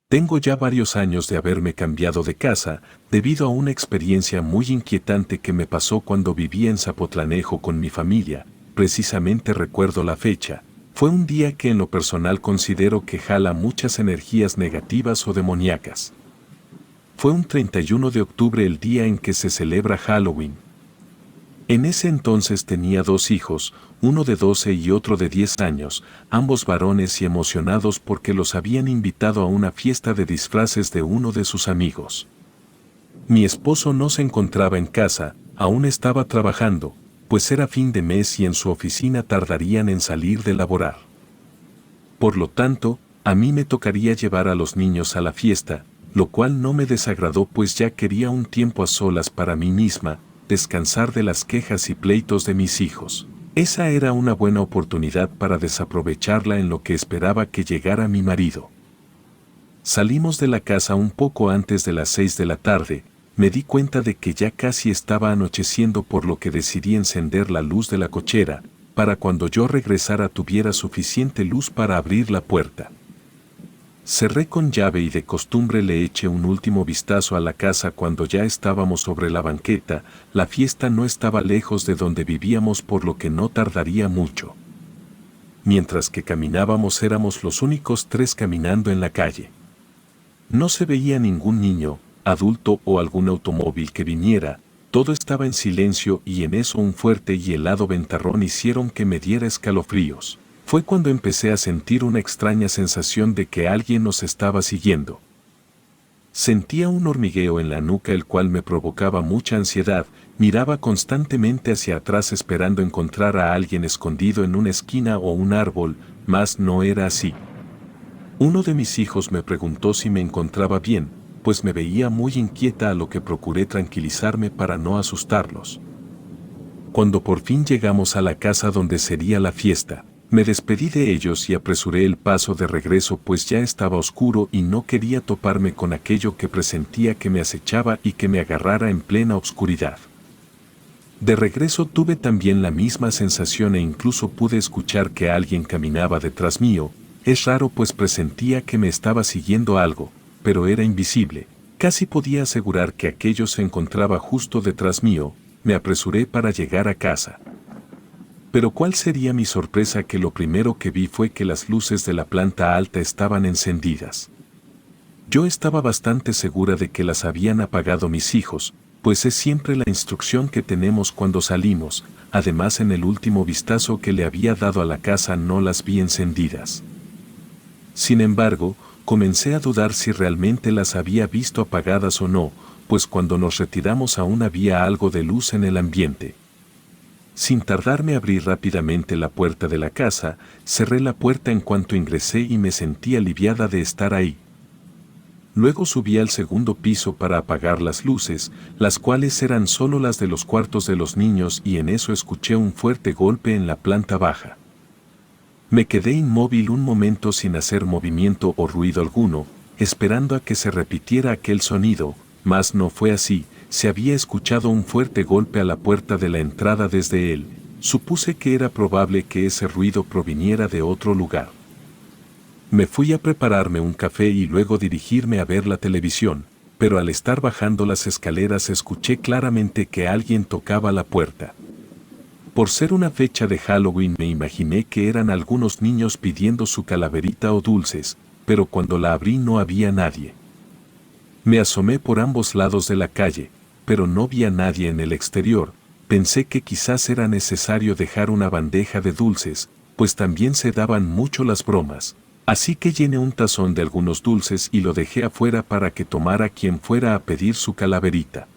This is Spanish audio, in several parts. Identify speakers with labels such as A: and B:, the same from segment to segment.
A: Tengo ya varios años de haberme cambiado de casa, debido a una experiencia muy inquietante que me pasó cuando vivía en Zapotlanejo con mi familia. Precisamente recuerdo la fecha. Fue un día que en lo personal considero que jala muchas energías negativas o demoníacas. Fue un 31 de octubre, el día en que se celebra Halloween. En ese entonces tenía dos hijos, uno de 12 y otro de 10 años, ambos varones y emocionados porque los habían invitado a una fiesta de disfraces de uno de sus amigos. Mi esposo no se encontraba en casa, aún estaba trabajando, pues era fin de mes y en su oficina tardarían en salir de laborar. Por lo tanto, a mí me tocaría llevar a los niños a la fiesta, lo cual no me desagradó pues ya quería un tiempo a solas para mí misma, descansar de las quejas y pleitos de mis hijos. Esa era una buena oportunidad para desaprovecharla en lo que esperaba que llegara mi marido. Salimos de la casa un poco antes de las 6 de la tarde, me di cuenta de que ya casi estaba anocheciendo, por lo que decidí encender la luz de la cochera, para cuando yo regresara tuviera suficiente luz para abrir la puerta. Cerré con llave y de costumbre le eché un último vistazo a la casa cuando ya estábamos sobre la banqueta. La fiesta no estaba lejos de donde vivíamos, por lo que no tardaría mucho. Mientras que caminábamos éramos los únicos tres caminando en la calle. No se veía ningún niño, adulto o algún automóvil que viniera, todo estaba en silencio y en eso un fuerte y helado ventarrón hicieron que me diera escalofríos. Fue cuando empecé a sentir una extraña sensación de que alguien nos estaba siguiendo. Sentía un hormigueo en la nuca el cual me provocaba mucha ansiedad, miraba constantemente hacia atrás esperando encontrar a alguien escondido en una esquina o un árbol, mas no era así. Uno de mis hijos me preguntó si me encontraba bien, pues me veía muy inquieta, a lo que procuré tranquilizarme para no asustarlos. Cuando por fin llegamos a la casa donde sería la fiesta, me despedí de ellos y apresuré el paso de regreso, pues ya estaba oscuro y no quería toparme con aquello que presentía que me acechaba y que me agarrara en plena oscuridad. De regreso tuve también la misma sensación e incluso pude escuchar que alguien caminaba detrás mío. Es raro pues presentía que me estaba siguiendo algo, pero era invisible. Casi podía asegurar que aquello se encontraba justo detrás mío. Me apresuré para llegar a casa. Pero cuál sería mi sorpresa que lo primero que vi fue que las luces de la planta alta estaban encendidas. Yo estaba bastante segura de que las habían apagado mis hijos, pues es siempre la instrucción que tenemos cuando salimos. Además, en el último vistazo que le había dado a la casa no las vi encendidas. Sin embargo, comencé a dudar si realmente las había visto apagadas o no, pues cuando nos retiramos aún había algo de luz en el ambiente. Sin tardarme abrí rápidamente la puerta de la casa, cerré la puerta en cuanto ingresé y me sentí aliviada de estar ahí. Luego subí al segundo piso para apagar las luces, las cuales eran solo las de los cuartos de los niños, y en eso escuché un fuerte golpe en la planta baja. Me quedé inmóvil un momento sin hacer movimiento o ruido alguno, esperando a que se repitiera aquel sonido, mas no fue así. Se había escuchado un fuerte golpe a la puerta de la entrada desde él. Supuse que era probable que ese ruido proviniera de otro lugar. Me fui a prepararme un café y luego dirigirme a ver la televisión, pero al estar bajando las escaleras escuché claramente que alguien tocaba la puerta. Por ser una fecha de Halloween me imaginé que eran algunos niños pidiendo su calaverita o dulces, pero cuando la abrí no había nadie. Me asomé por ambos lados de la calle, pero no vi a nadie en el exterior. Pensé que quizás era necesario dejar una bandeja de dulces, pues también se daban mucho las bromas. Así que llené un tazón de algunos dulces y lo dejé afuera para que tomara quien fuera a pedir su calaverita.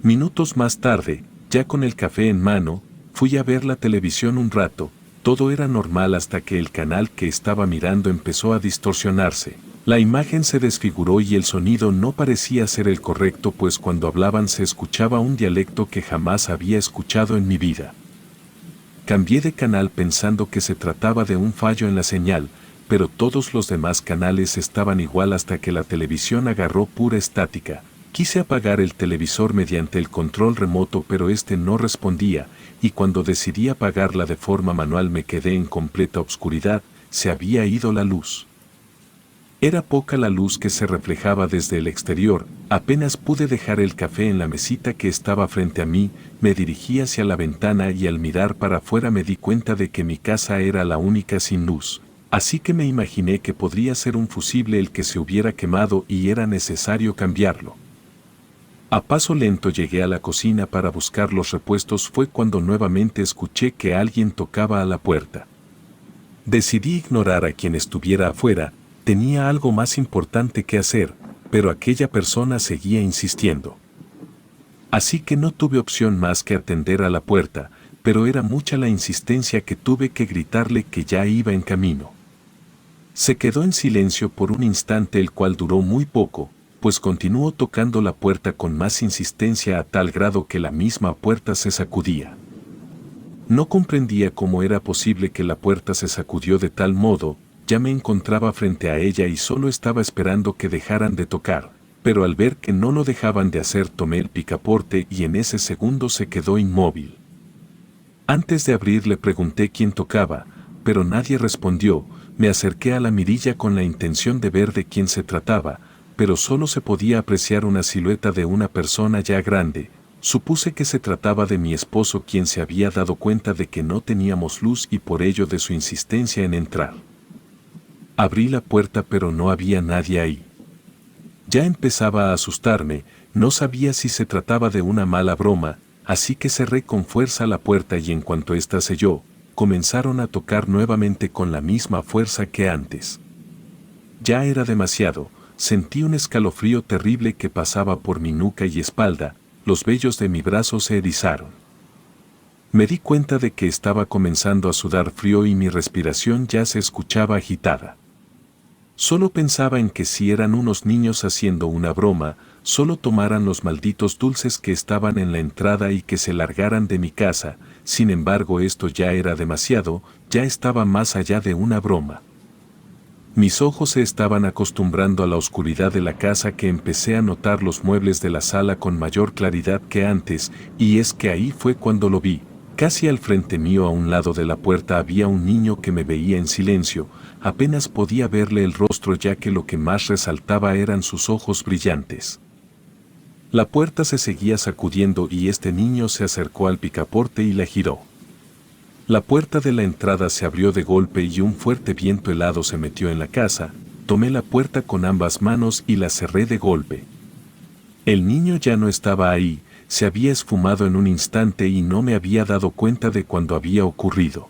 A: Minutos más tarde, ya con el café en mano, fui a ver la televisión un rato. Todo era normal hasta que el canal que estaba mirando empezó a distorsionarse. La imagen se desfiguró y el sonido no parecía ser el correcto, pues cuando hablaban se escuchaba un dialecto que jamás había escuchado en mi vida. Cambié de canal pensando que se trataba de un fallo en la señal, pero todos los demás canales estaban igual hasta que la televisión agarró pura estática. Quise apagar el televisor mediante el control remoto, pero este no respondía, y cuando decidí apagarla de forma manual me quedé en completa oscuridad. Se había ido la luz. Era poca la luz que se reflejaba desde el exterior, apenas pude dejar el café en la mesita que estaba frente a mí, me dirigí hacia la ventana y al mirar para afuera me di cuenta de que mi casa era la única sin luz, así que me imaginé que podría ser un fusible el que se hubiera quemado y era necesario cambiarlo. A paso lento llegué a la cocina para buscar los repuestos. Fue cuando nuevamente escuché que alguien tocaba a la puerta. Decidí ignorar a quien estuviera afuera. Tenía algo más importante que hacer, pero aquella persona seguía insistiendo. Así que no tuve opción más que atender a la puerta, pero era mucha la insistencia que tuve que gritarle que ya iba en camino. Se quedó en silencio por un instante, el cual duró muy poco, pues continuó tocando la puerta con más insistencia a tal grado que la misma puerta se sacudía. No comprendía cómo era posible que la puerta se sacudió de tal modo. Ya me encontraba frente a ella y solo estaba esperando que dejaran de tocar, pero al ver que no lo dejaban de hacer tomé el picaporte y en ese segundo se quedó inmóvil. Antes de abrir le pregunté quién tocaba, pero nadie respondió. Me acerqué a la mirilla con la intención de ver de quién se trataba, pero solo se podía apreciar una silueta de una persona ya grande. Supuse que se trataba de mi esposo, quien se había dado cuenta de que no teníamos luz y por ello de su insistencia en entrar. Abrí la puerta pero no había nadie ahí. Ya empezaba a asustarme, no sabía si se trataba de una mala broma, así que cerré con fuerza la puerta y en cuanto ésta selló, comenzaron a tocar nuevamente con la misma fuerza que antes. Ya era demasiado, sentí un escalofrío terrible que pasaba por mi nuca y espalda, los vellos de mi brazo se erizaron. Me di cuenta de que estaba comenzando a sudar frío y mi respiración ya se escuchaba agitada. Solo pensaba en que si eran unos niños haciendo una broma, solo tomaran los malditos dulces que estaban en la entrada y que se largaran de mi casa. Sin embargo, esto ya era demasiado, ya estaba más allá de una broma. Mis ojos se estaban acostumbrando a la oscuridad de la casa, que empecé a notar los muebles de la sala con mayor claridad que antes, y es que ahí fue cuando lo vi. Casi al frente mío, a un lado de la puerta, había un niño que me veía en silencio. Apenas podía verle el rostro, ya que lo que más resaltaba eran sus ojos brillantes. La puerta se seguía sacudiendo y este niño se acercó al picaporte y la giró. La puerta de la entrada se abrió de golpe y un fuerte viento helado se metió en la casa. Tomé la puerta con ambas manos y la cerré de golpe. El niño ya no estaba ahí, se había esfumado en un instante y no me había dado cuenta de cuándo había ocurrido.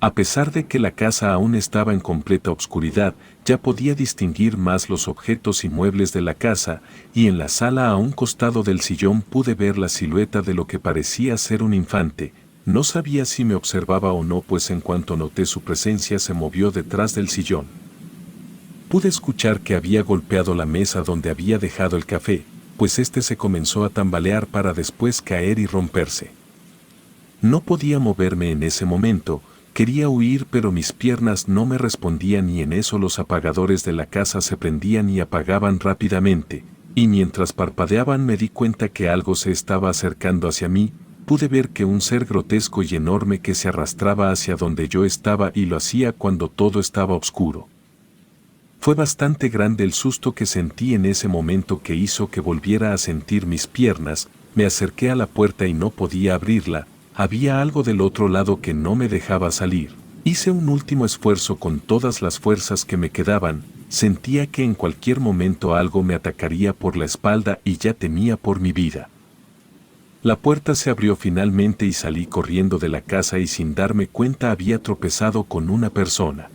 A: A pesar de que la casa aún estaba en completa oscuridad, ya podía distinguir más los objetos y muebles de la casa, y en la sala a un costado del sillón pude ver la silueta de lo que parecía ser un infante. No sabía si me observaba o no, pues en cuanto noté su presencia se movió detrás del sillón. Pude escuchar que había golpeado la mesa donde había dejado el café, pues este se comenzó a tambalear para después caer y romperse. No podía moverme en ese momento. Quería huir, pero mis piernas no me respondían y en eso los apagadores de la casa se prendían y apagaban rápidamente, y mientras parpadeaban me di cuenta que algo se estaba acercando hacia mí. Pude ver que un ser grotesco y enorme que se arrastraba hacia donde yo estaba y lo hacía cuando todo estaba oscuro. Fue bastante grande el susto que sentí en ese momento que hizo que volviera a sentir mis piernas. Me acerqué a la puerta y no podía abrirla. Había algo del otro lado que no me dejaba salir. Hice un último esfuerzo con todas las fuerzas que me quedaban. Sentía que en cualquier momento algo me atacaría por la espalda y ya temía por mi vida. La puerta se abrió finalmente y salí corriendo de la casa y sin darme cuenta había tropezado con una persona.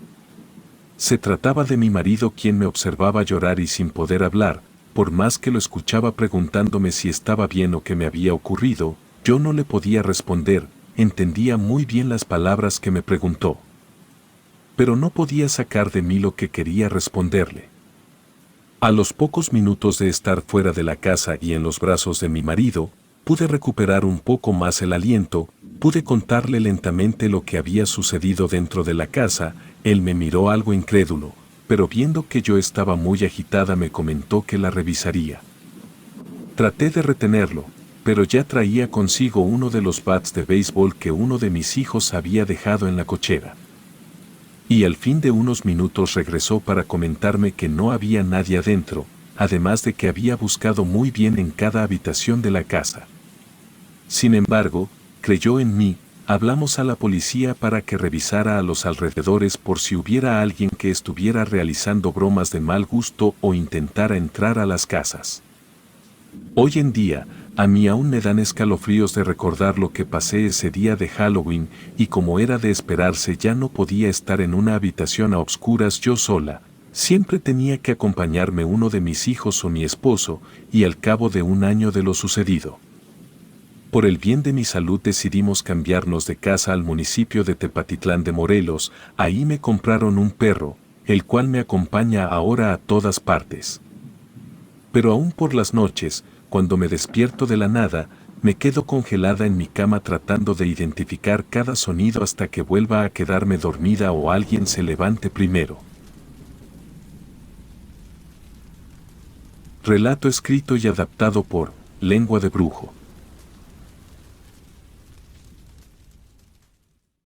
A: Se trataba de mi marido, quien me observaba llorar y sin poder hablar. Por más que lo escuchaba preguntándome si estaba bien o qué me había ocurrido, yo no le podía responder. Entendía muy bien las palabras que me preguntó, pero no podía sacar de mí lo que quería responderle. A los pocos minutos de estar fuera de la casa y en los brazos de mi marido, pude recuperar un poco más el aliento. Pude contarle lentamente lo que había sucedido dentro de la casa. Él me miró algo incrédulo, pero viendo que yo estaba muy agitada me comentó que la revisaría. Traté de retenerlo, pero ya traía consigo uno de los bats de béisbol que uno de mis hijos había dejado en la cochera. Y al fin de unos minutos regresó para comentarme que no había nadie adentro, además de que había buscado muy bien en cada habitación de la casa. Sin embargo, creyó en mí, hablamos a la policía para que revisara a los alrededores por si hubiera alguien que estuviera realizando bromas de mal gusto o intentara entrar a las casas. Hoy en día, a mí aún me dan escalofríos de recordar lo que pasé ese día de Halloween, y como era de esperarse ya no podía estar en una habitación a obscuras yo sola, siempre tenía que acompañarme uno de mis hijos o mi esposo, y al cabo de un año de lo sucedido. Por el bien de mi salud decidimos cambiarnos de casa al municipio de Tepatitlán de Morelos, ahí me compraron un perro, el cual me acompaña ahora a todas partes. Pero aún por las noches, cuando me despierto de la nada, me quedo congelada en mi cama tratando de identificar cada sonido hasta que vuelva a quedarme dormida o alguien se levante primero. Relato escrito y adaptado por Lengua de Brujo.